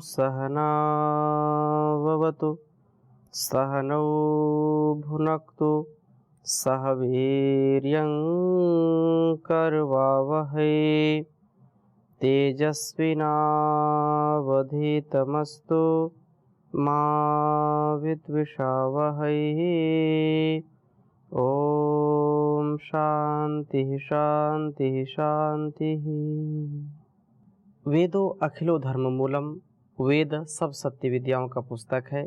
सहनाववतु सहनौ भुनक्तु सह वीर्यं करवावहै तेजस्विनावधीतमस्तु मा विद्विषावहै। ओम शांति शांति शांति। वेदो अखिलो धर्म मूलम। वेद सब सत्य विद्याओं का पुस्तक है।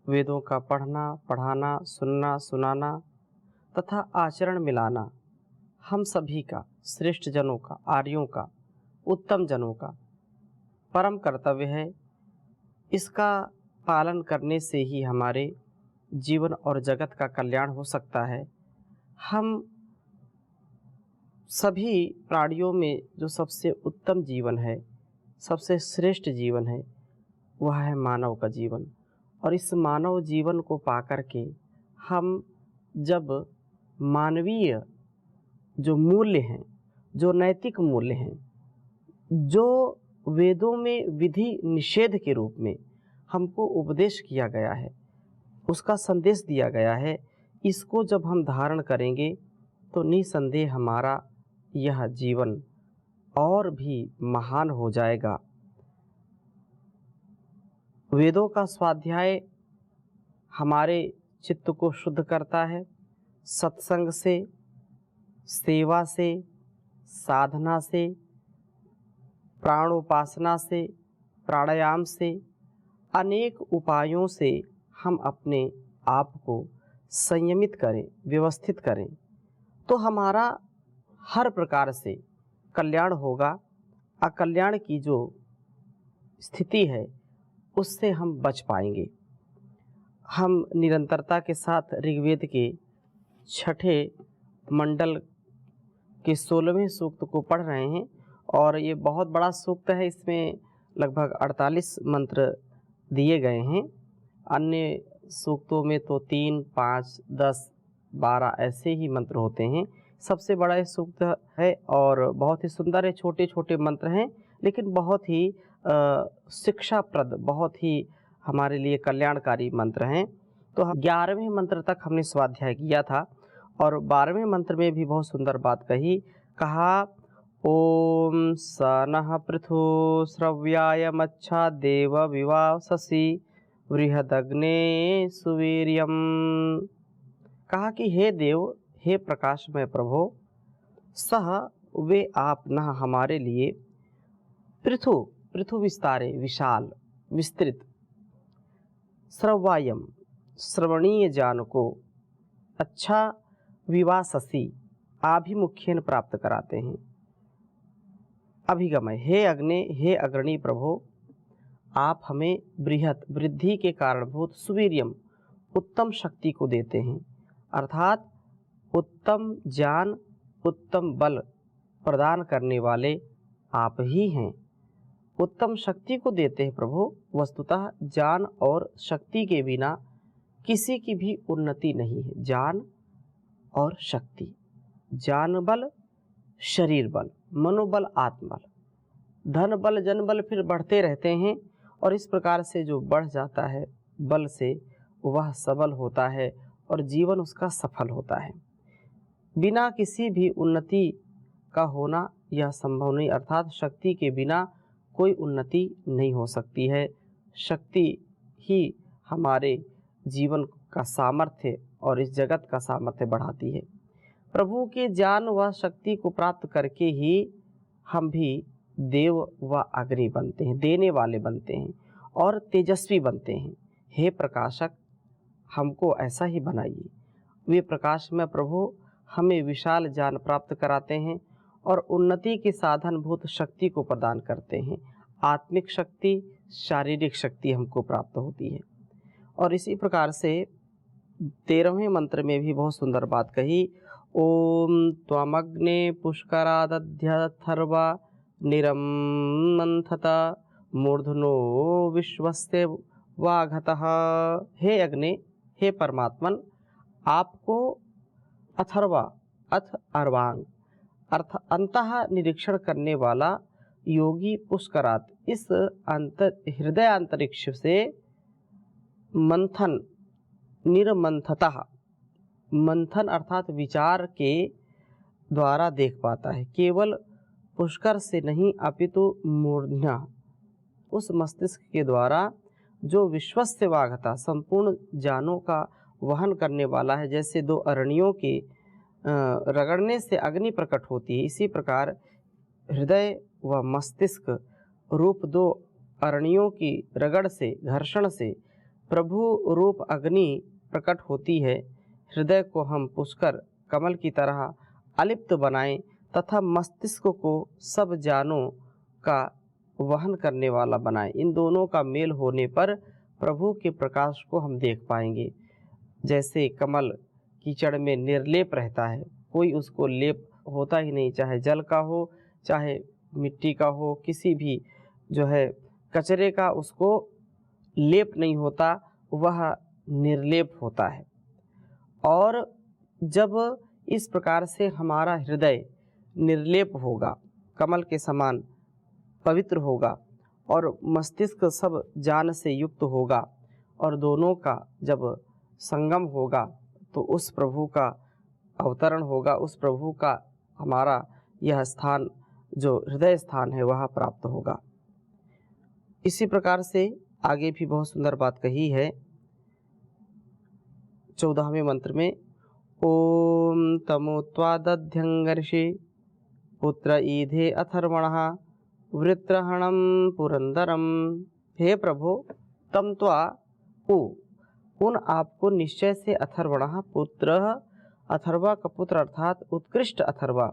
वेदों का पढ़ना, पढ़ाना, सुनना, सुनाना तथा आचरण मिलाना हम सभी का, श्रेष्ठ जनों का, आर्यों का, उत्तम जनों का परम कर्तव्य है। इसका पालन करने से ही हमारे जीवन और जगत का कल्याण हो सकता है। हम सभी प्राणियों में जो सबसे उत्तम जीवन है, सबसे श्रेष्ठ जीवन है, वह है मानव का जीवन। और इस मानव जीवन को पाकर के हम जब मानवीय जो मूल्य हैं, जो नैतिक मूल्य हैं, जो वेदों में विधि निषेध के रूप में हमको उपदेश किया गया है, उसका संदेश दिया गया है, इसको जब हम धारण करेंगे तो निसंदेह हमारा यह जीवन और भी महान हो जाएगा। वेदों का स्वाध्याय हमारे चित्त को शुद्ध करता है। सत्संग से, सेवा से, साधना से, प्राणोपासना से, प्राणायाम से, अनेक उपायों से हम अपने आप को संयमित करें, व्यवस्थित करें तो हमारा हर प्रकार से कल्याण होगा। अकल्याण की जो स्थिति है उससे हम बच पाएंगे। हम निरंतरता के साथ ऋग्वेद के 6ठे मंडल के 16वें सूक्त को पढ़ रहे हैं और ये बहुत बड़ा सूक्त है। इसमें लगभग 48 मंत्र दिए गए हैं। अन्य सूक्तों में तो 3, 5, 10, 12 ऐसे ही मंत्र होते हैं। सबसे बड़ा ये सूक्त है और बहुत ही सुंदर है। छोटे छोटे मंत्र हैं लेकिन बहुत ही शिक्षाप्रद, बहुत ही हमारे लिए कल्याणकारी मंत्र हैं। तो हम 11वें मंत्र तक हमने स्वाध्याय किया था और 12वें मंत्र में भी बहुत सुंदर बात कहा, ओम सनः पृथु श्रव्याय मच्छा देव विवाससी बृहदग्ने सुवीर्यम। कहा कि हे देव, हे प्रकाशमय प्रभो, सह वे आप न हमारे लिए पृथु विस्तारे, विशाल, विस्तृत, श्रव्यायम श्रवणीय ज्ञान को, अच्छा, विवाससी आभिमुख्यन प्राप्त कराते हैं। अभिगमय, हे अग्नि, हे अग्रणी प्रभो, आप हमें बृहत, वृद्धि के कारणभूत, सुवीर्यम उत्तम शक्ति को देते हैं। अर्थात उत्तम ज्ञान, उत्तम बल प्रदान करने वाले आप ही हैं। उत्तम शक्ति को देते हैं प्रभु। वस्तुतः ज्ञान और शक्ति के बिना किसी की भी उन्नति नहीं है। ज्ञान और शक्ति, ज्ञान बल, शरीर बल, मनोबल, आत्मबल, धन बल, जन बल फिर बढ़ते रहते हैं और इस प्रकार से जो बढ़ जाता है बल से वह सबल होता है और जीवन उसका सफल होता है। बिना किसी भी उन्नति का होना यह संभव नहीं। अर्थात शक्ति के बिना कोई उन्नति नहीं हो सकती है। शक्ति ही हमारे जीवन का सामर्थ्य और इस जगत का सामर्थ्य बढ़ाती है। प्रभु के ज्ञान व शक्ति को प्राप्त करके ही हम भी देव व अग्नि बनते हैं, देने वाले बनते हैं और तेजस्वी बनते हैं। हे प्रकाशक, हमको ऐसा ही बनाइए। वे प्रकाश में प्रभु हमें विशाल ज्ञान प्राप्त कराते हैं और उन्नति के साधन भूत शक्ति को प्रदान करते हैं। आत्मिक शक्ति, शारीरिक शक्ति हमको प्राप्त होती है। और इसी प्रकार से 13वें मंत्र में भी बहुत सुंदर बात कही, ओम त्वमग्ने पुष्करादध्यथर्वा निरमंथता मूर्धनो विश्वस्य वाघतः। हे अग्नि, हे परमात्मन, आपको अथर्वा, अथ अर्वांग अर्थ अंतः निरीक्षण करने वाला योगी पुष्करात, इस हृदय अंतरिक्ष से मंथन, निर्मंथतः, मंथन अर्थात विचार के द्वारा देख पाता है। केवल पुष्कर से नहीं अपितु मूर्ध्ना, उस मस्तिष्क के द्वारा जो विश्वस्य वाघता, संपूर्ण जानों का वहन करने वाला है। जैसे दो अरणियों के रगड़ने से अग्नि प्रकट होती है, इसी प्रकार हृदय व मस्तिष्क रूप दो अरणियों की रगड़ से, घर्षण से प्रभु रूप अग्नि प्रकट होती है। हृदय को हम पुष्कर कमल की तरह अलिप्त बनाएं तथा मस्तिष्क को सब जानों का वहन करने वाला बनाएं। इन दोनों का मेल होने पर प्रभु के प्रकाश को हम देख पाएंगे। जैसे कमल कीचड़ में निर्लेप रहता है, कोई उसको लेप होता ही नहीं, चाहे जल का हो चाहे मिट्टी का हो, किसी भी जो है कचरे का उसको लेप नहीं होता, वह निर्लेप होता है। और जब इस प्रकार से हमारा हृदय निर्लेप होगा, कमल के समान पवित्र होगा और मस्तिष्क सब ज्ञान से युक्त होगा और दोनों का जब संगम होगा तो उस प्रभु का अवतरण होगा, उस प्रभु का हमारा यह स्थान जो हृदय स्थान है वह प्राप्त होगा। इसी प्रकार से आगे भी बहुत सुंदर बात कही है 14वें मंत्र में, ओम तमो त्वादध्यंगर्षि पुत्र ईधे अथर्वणः वृत्रहणम पुरंदरम। हे प्रभु, तम त्वा उन आपको निश्चय से अथर्वणः पुत्र, अथर्वा का पुत्र अर्थात उत्कृष्ट अथर्वा,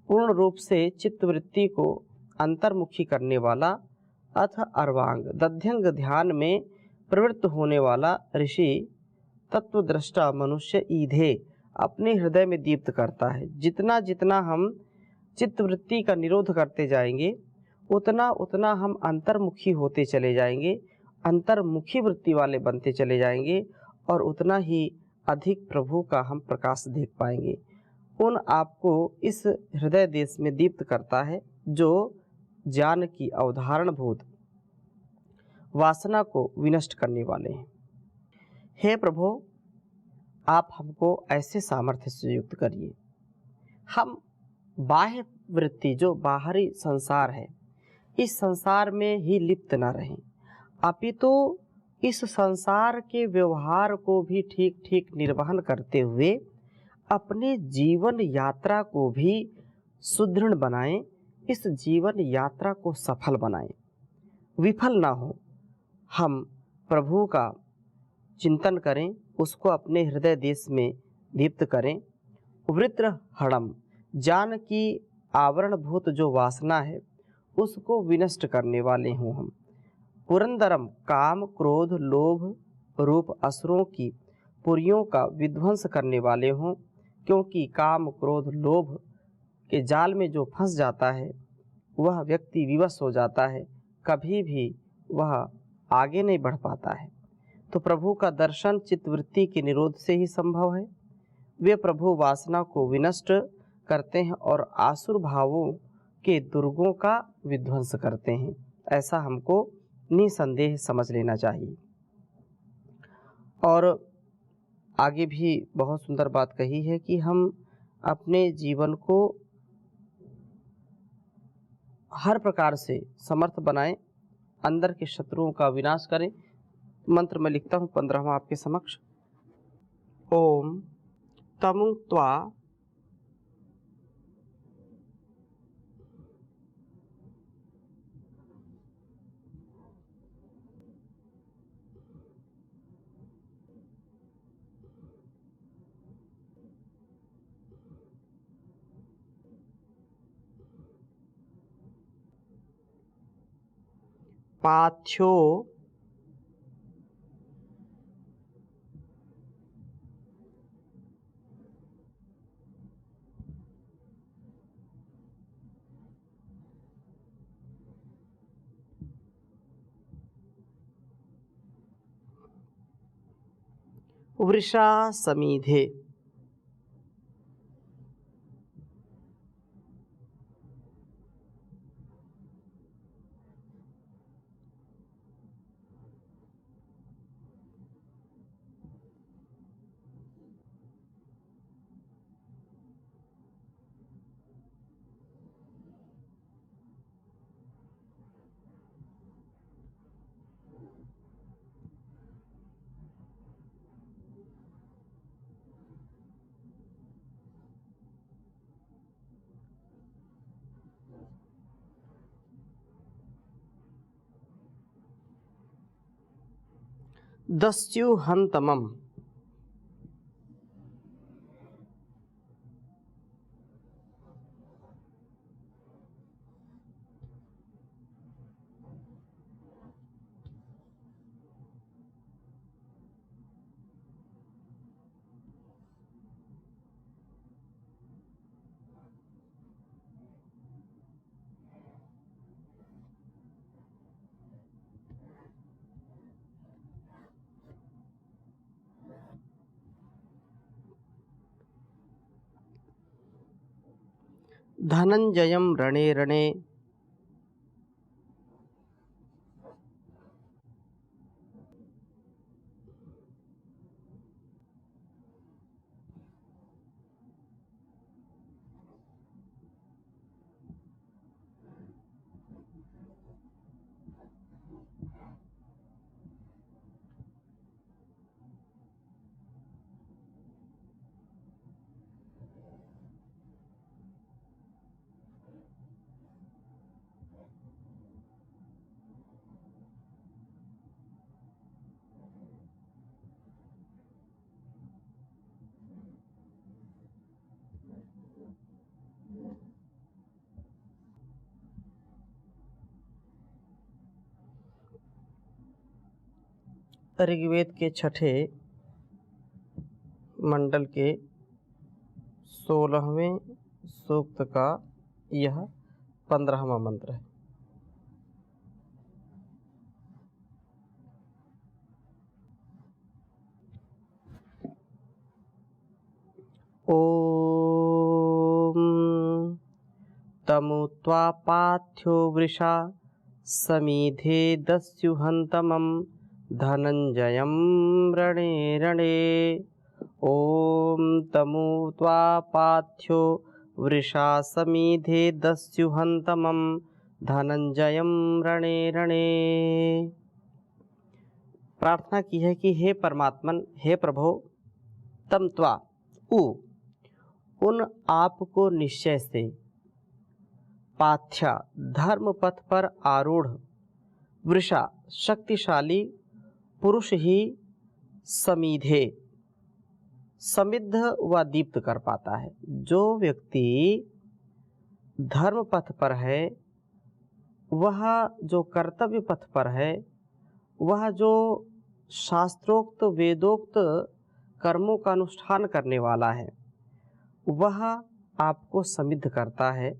पूर्ण रूप से चित्तवृत्ति को अंतर्मुखी करने वाला, अथ अर्वांग दध्यंग ध्यान में प्रवृत्त होने वाला ऋषि, तत्वद्रष्टा मनुष्य ईधे अपने हृदय में दीप्त करता है। जितना जितना हम चित्तवृत्ति का निरोध करते जाएंगे उतना उतना हम अंतर्मुखी होते चले जाएंगे, अंतर्मुखी वृत्ति वाले बनते चले जाएंगे और उतना ही अधिक प्रभु का हम प्रकाश देख पाएंगे। उन आपको इस हृदय देश में दीप्त करता है जो ज्ञान की अवधारणभूत वासना को विनष्ट करने वाले हैं। हे प्रभु, आप हमको ऐसे सामर्थ्य से युक्त करिए, हम बाह्य वृत्ति जो बाहरी संसार है इस संसार में ही लिप्त न रहें, अपितु इस संसार के व्यवहार को भी ठीक ठीक निर्वहन करते हुए अपने जीवन यात्रा को भी सुदृढ़ बनाएं, इस जीवन यात्रा को सफल बनाएं, विफल ना हो। हम प्रभु का चिंतन करें, उसको अपने हृदय देश में दीप्त करें। वृत्र हणम, ज्ञान की आवरणभूत जो वासना है उसको विनष्ट करने वाले हों हम। पुरंदरम, काम क्रोध लोभ रूप असुरों की पुरियों का विध्वंस करने वाले हों, क्योंकि काम क्रोध लोभ के जाल में जो फंस जाता है वह व्यक्ति विवश हो जाता है, कभी भी वह आगे नहीं बढ़ पाता है। तो प्रभु का दर्शन चित्तवृत्ति के निरोध से ही संभव है। वे प्रभु वासना को विनष्ट करते हैं और आसुर भावों के दुर्गों का विध्वंस करते हैं, ऐसा हमको निसंदेह समझ लेना चाहिए। और आगे भी बहुत सुंदर बात कही है कि हम अपने जीवन को हर प्रकार से समर्थ बनाएं, अंदर के शत्रुओं का विनाश करें। मंत्र में लिखता हूँ 15वां आपके समक्ष। ओम तमु त्वा पाथ्यो वृषा समीधे। दस्युहन्तमम्। धनंजयं रणे रणे। ऋग्वेद के छठे मंडल के 16वें सूक्त का यह 15वां मंत्र है। ओम तमुत्वा पाथ्यो वृषा समीधे दस्युहन्तमं धनंजयं रणे रणे। ओम तमुत्वा पाथ्यो वृषा समीधे दस्युहन्तमं धनंजयं रणे रणे। प्रार्थना की है कि हे परमात्मन, हे प्रभु, तम त्वा उन आपको निश्चय से पाथ्या धर्म पथ पर आरूढ़ वृषा शक्तिशाली पुरुष ही समीधे समृद्ध व दीप्त कर पाता है। जो व्यक्ति धर्म पथ पर है, वह जो कर्तव्य पथ पर है, वह जो शास्त्रोक्त वेदोक्त कर्मों का अनुष्ठान करने वाला है, वह आपको समृद्ध करता है।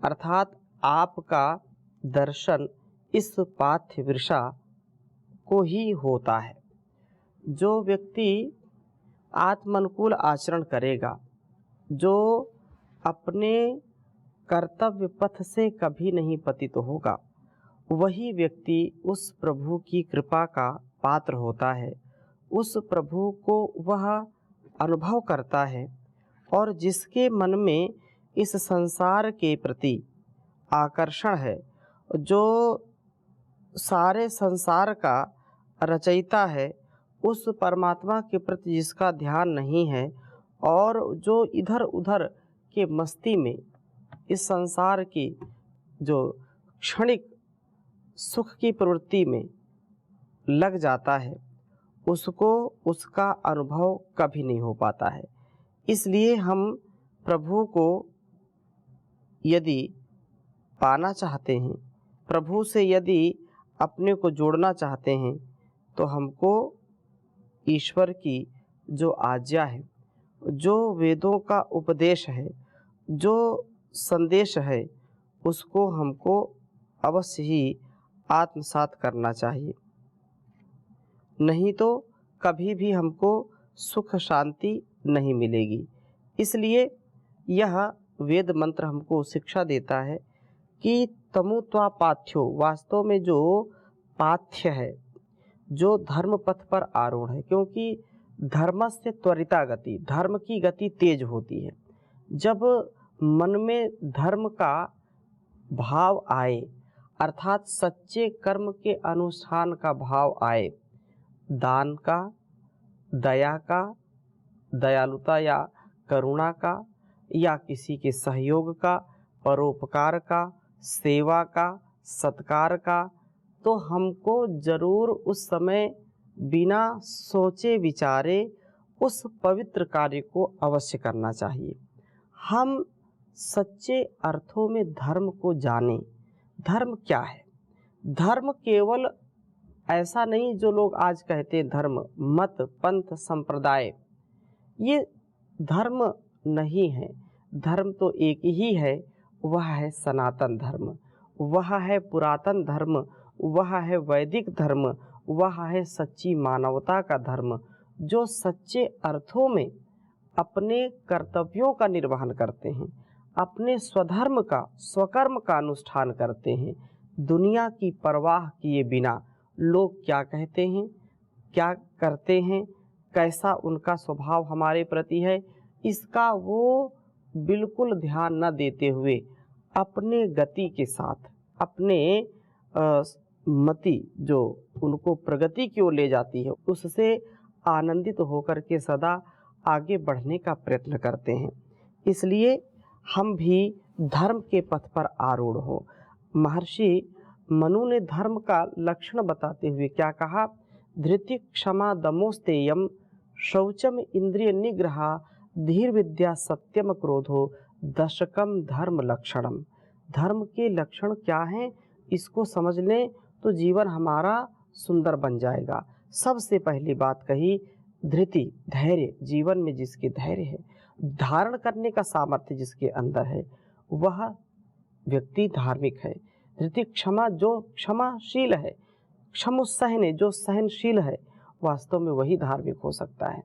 अर्थात आपका दर्शन इस पाथ्य वृषा को ही होता है। जो व्यक्ति आत्मानुकूल आचरण करेगा, जो अपने कर्तव्य पथ से कभी नहीं पतित होगा, वही व्यक्ति उस प्रभु की कृपा का पात्र होता है। उस प्रभु को वह अनुभव करता है और जिसके मन में इस संसार के प्रति आकर्षण है, जो सारे संसार का रचयिता है, उस परमात्मा के प्रति जिसका ध्यान नहीं है और जो इधर उधर के मस्ती में इस संसार की जो क्षणिक सुख की प्रवृत्ति में लग जाता है, उसको उसका अनुभव कभी नहीं हो पाता है। इसलिए हम प्रभु को यदि पाना चाहते हैं, प्रभु से यदि अपने को जोड़ना चाहते हैं, तो हमको ईश्वर की जो आज्ञा है, जो वेदों का उपदेश है, जो संदेश है, उसको हमको अवश्य ही आत्मसात करना चाहिए। नहीं तो कभी भी हमको सुख शांति नहीं मिलेगी। इसलिए यह वेद मंत्र हमको शिक्षा देता है कि तमुत्वा पाथ्यो, वास्तव में जो पाथ्य है, जो धर्म पथ पर आरूढ़ है, क्योंकि धर्म से त्वरिता गति, धर्म की गति तेज होती है। जब मन में धर्म का भाव आए, अर्थात सच्चे कर्म के अनुष्ठान का भाव आए, दान का, दया का, दयालुता या करुणा का, या किसी के सहयोग का, परोपकार का, सेवा का, सत्कार का, तो हमको जरूर उस समय बिना सोचे विचारे उस पवित्र कार्य को अवश्य करना चाहिए। हम सच्चे अर्थों में धर्म को जानें। धर्म क्या है? धर्म केवल ऐसा नहीं जो लोग आज कहते हैं धर्म, मत, पंथ, संप्रदाय, ये धर्म नहीं है। धर्म तो एक ही है, वह है सनातन धर्म, वह है पुरातन धर्म, वह है वैदिक धर्म, वह है सच्ची मानवता का धर्म, जो सच्चे अर्थों में अपने कर्तव्यों का निर्वहन करते हैं, अपने स्वधर्म का, स्वकर्म का अनुष्ठान करते हैं, दुनिया की परवाह किए बिना लोग क्या कहते हैं, क्या करते हैं, कैसा उनका स्वभाव हमारे प्रति है, इसका वो बिल्कुल ध्यान न देते हुए अपने गति के साथ, अपने मति जो उनको प्रगति की ओर ले जाती है, उससे आनंदित होकर के सदा आगे बढ़ने का प्रयत्न करते हैं। इसलिए हम भी धर्म के पथ पर आरूढ़ हो। महर्षि मनु ने धर्म का लक्षण बताते हुए क्या कहा? धृति क्षमा दमोस्तेयम शौचम इंद्रिय निग्रह धीर विद्या सत्यम क्रोधो दशकम धर्म लक्षणम। धर्म के लक्षण क्या हैं, इसको समझ लें तो जीवन हमारा सुंदर बन जाएगा। सबसे पहली बात कही धृति, धैर्य। जीवन में जिसके धैर्य है, धारण करने का सामर्थ्य जिसके अंदर है, वह व्यक्ति धार्मिक है। धृति क्षमा, जो क्षमाशील है, क्षमोसहने, जो सहनशील है, वास्तव में वही धार्मिक हो सकता है।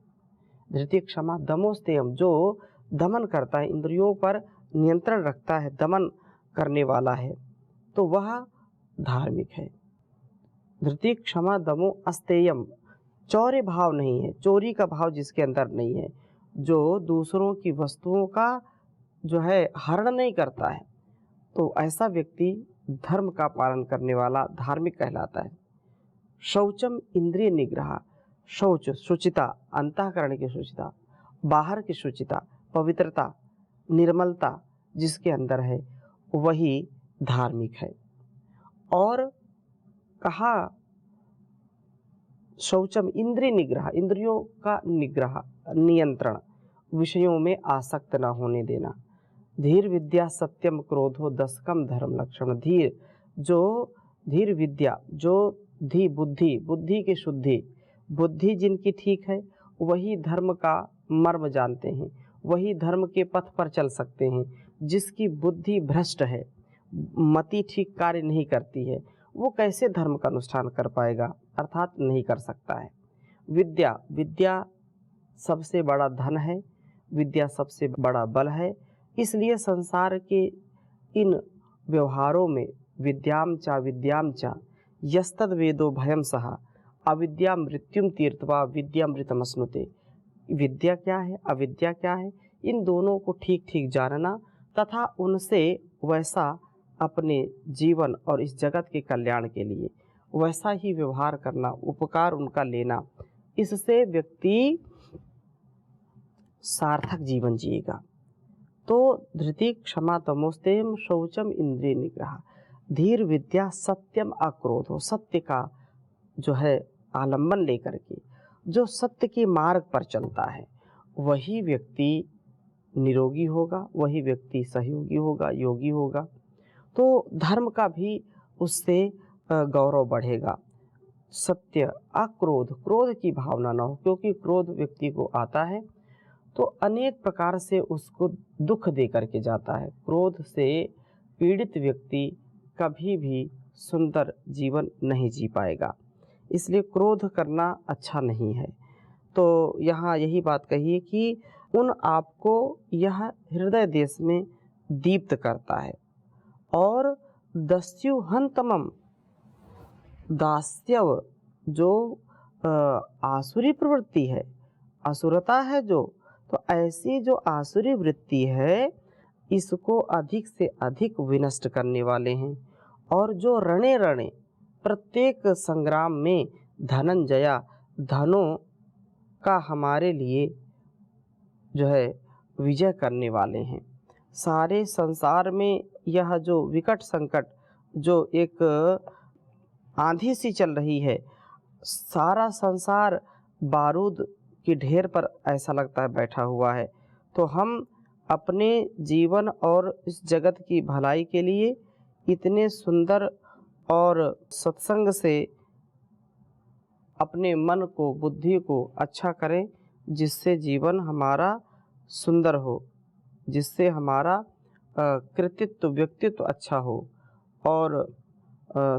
धृति क्षमा दमोस्तेयम, जो दमन करता है, इंद्रियों पर नियंत्रण रखता है, दमन करने वाला है, तो वह धार्मिक है। धृति क्षमा दमो अस्तेयम, चौर्य भाव नहीं है, चोरी का भाव जिसके अंदर नहीं है, जो दूसरों की वस्तुओं का जो है हरण नहीं करता है, तो ऐसा व्यक्ति धर्म का पालन करने वाला धार्मिक कहलाता है। शौचम इंद्रिय निग्रह, शौच शुचिता, अंतःकरण की शुचिता, बाहर की शुचिता, पवित्रता, निर्मलता जिसके अंदर है, वही धार्मिक है। और कहा शौचम इंद्रिय निग्रह, इंद्रियों का निग्रह, नियंत्रण, विषयों में आसक्त न होने देना। धीर विद्या सत्यम क्रोधो दशकम धर्म लक्षण। धीर, जो धीर विद्या, जो धी बुद्धि, बुद्धि की शुद्धि, बुद्धि जिनकी ठीक है वही धर्म का मर्म जानते हैं, वही धर्म के पथ पर चल सकते हैं। जिसकी बुद्धि भ्रष्ट है, मति ठीक कार्य नहीं करती है, वो कैसे धर्म का अनुष्ठान कर पाएगा? अर्थात नहीं कर सकता है। विद्या, विद्या सबसे बड़ा धन है, विद्या सबसे बड़ा बल है। इसलिए संसार के इन व्यवहारों में विद्याम चा यस्तद वेदो भयम सहा अविद्या मृत्युम तीर्थवा विद्यामृतमश्नुते। विद्या क्या है, अविद्या क्या है, इन दोनों को ठीक ठीक जानना तथा उनसे वैसा अपने जीवन और इस जगत के कल्याण के लिए वैसा ही व्यवहार करना, उपकार उनका लेना, इससे व्यक्ति सार्थक जीवन जिएगा। तो धृति क्षमा तमोस्तेयम शौचम इंद्रिय निग्रह धीर विद्या सत्यम अक्रोध हो। सत्य का जो है आलंबन लेकर के जो सत्य के मार्ग पर चलता है, वही व्यक्ति निरोगी होगा, वही व्यक्ति सहयोगी होगा, योगी होगा। तो धर्म का भी उससे गौरव बढ़ेगा। सत्य, अक्रोध, क्रोध की भावना न हो, क्योंकि क्रोध व्यक्ति को आता है तो अनेक प्रकार से उसको दुख दे करके जाता है। क्रोध से पीड़ित व्यक्ति कभी भी सुंदर जीवन नहीं जी पाएगा, इसलिए क्रोध करना अच्छा नहीं है। तो यहाँ यही बात कही कि उन आपको यह हृदय देश में दीप्त करता है। और दस्युहंतमम, दास्यव जो आसुरी प्रवृत्ति है, असुरता है जो, तो ऐसी जो आसुरी वृत्ति है इसको अधिक से अधिक विनष्ट करने वाले हैं। और जो रणे रणे प्रत्येक संग्राम में धनंजया, धनों का हमारे लिए जो है विजय करने वाले हैं। सारे संसार में यह जो विकट संकट, जो एक आंधी सी चल रही है, सारा संसार बारूद की ढेर पर ऐसा लगता है बैठा हुआ है। तो हम अपने जीवन और इस जगत की भलाई के लिए इतने सुंदर और सत्संग से अपने मन को, बुद्धि को अच्छा करें, जिससे जीवन हमारा सुंदर हो, जिससे हमारा कृतित्व, व्यक्तित्व अच्छा हो और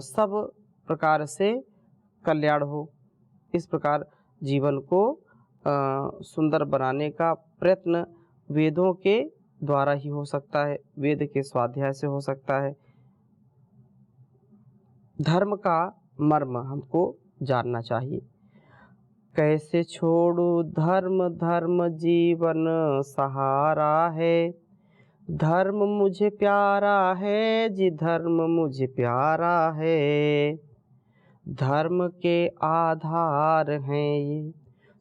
सब प्रकार से कल्याण हो। इस प्रकार जीवन को सुंदर बनाने का प्रयत्न वेदों के द्वारा ही हो सकता है, वेद के स्वाध्याय से हो सकता है। धर्म का मर्म हमको जानना चाहिए। कैसे छोड़ू धर्म, धर्म जीवन सहारा है। धर्म मुझे प्यारा है जी, धर्म मुझे प्यारा है। धर्म के आधार हैं ये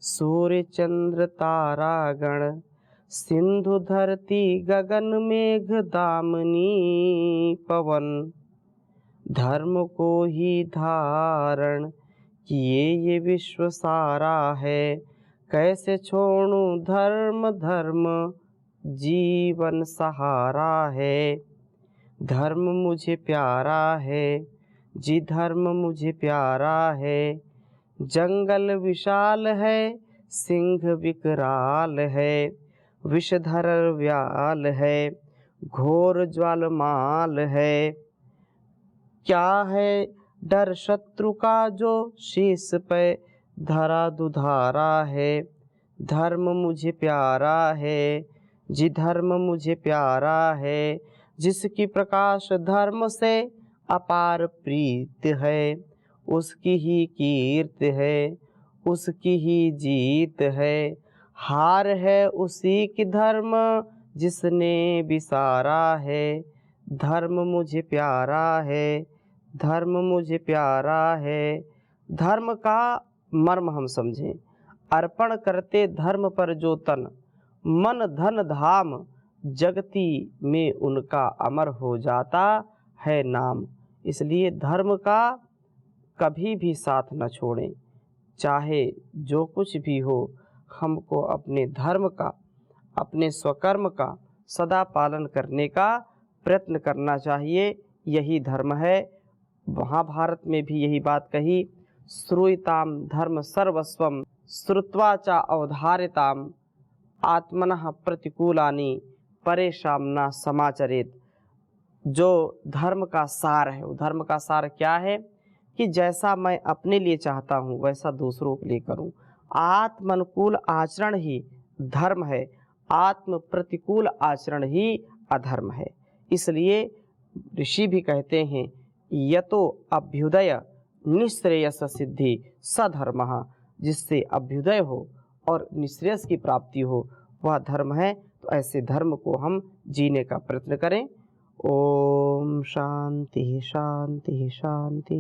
सूर्य चंद्र तारा गण। सिंधु धरती गगन मेघ दामनी पवन। धर्म को ही धारण किए ये विश्व सारा है। कैसे छोड़ूं धर्म, धर्म जीवन सहारा है। धर्म मुझे प्यारा है जी, धर्म मुझे प्यारा है। जंगल विशाल है, सिंह विकराल है। विषधर व्याल है, घोर ज्वालमाल है। क्या है डर शत्रु का जो शीश पे धरा दुधारा है। धर्म मुझे प्यारा है जी, धर्म मुझे प्यारा है। जिसकी प्रकाश धर्म से अपार प्रीत है। उसकी ही कीर्ति है, उसकी ही जीत है। हार है उसी की धर्म जिसने विसारा है। धर्म मुझे प्यारा है, धर्म मुझे प्यारा है। धर्म का मर्म हम समझें। अर्पण करते धर्म पर जो तन, मन धन धाम जगती में उनका अमर हो जाता है नाम। इसलिए धर्म का कभी भी साथ न छोड़ें। चाहे जो कुछ भी हो, हमको अपने धर्म का, अपने स्वकर्म का सदा पालन करने का प्रयत्न करना चाहिए। यही धर्म है। महाभारत में भी यही बात कही, श्रूयताम धर्म सर्वस्वम श्रुत्वा च अवधारिताम आत्मनः प्रतिकूलानि परेशान न समाचरेत। जो धर्म का सार है, वो धर्म का सार क्या है कि जैसा मैं अपने लिए चाहता हूँ वैसा दूसरों के लिए करूँ। आत्मनुकूल आचरण ही धर्म है, आत्म प्रतिकूल आचरण ही अधर्म है। इसलिए ऋषि भी कहते हैं, यतो अभ्युदय निःश्रेयस सिद्धि सधर्मः। जिससे अभ्युदय हो और निःश्रेयस की प्राप्ति हो वह धर्म है। तो ऐसे धर्म को हम जीने का प्रयत्न करें। ओम शांति शांति शांति।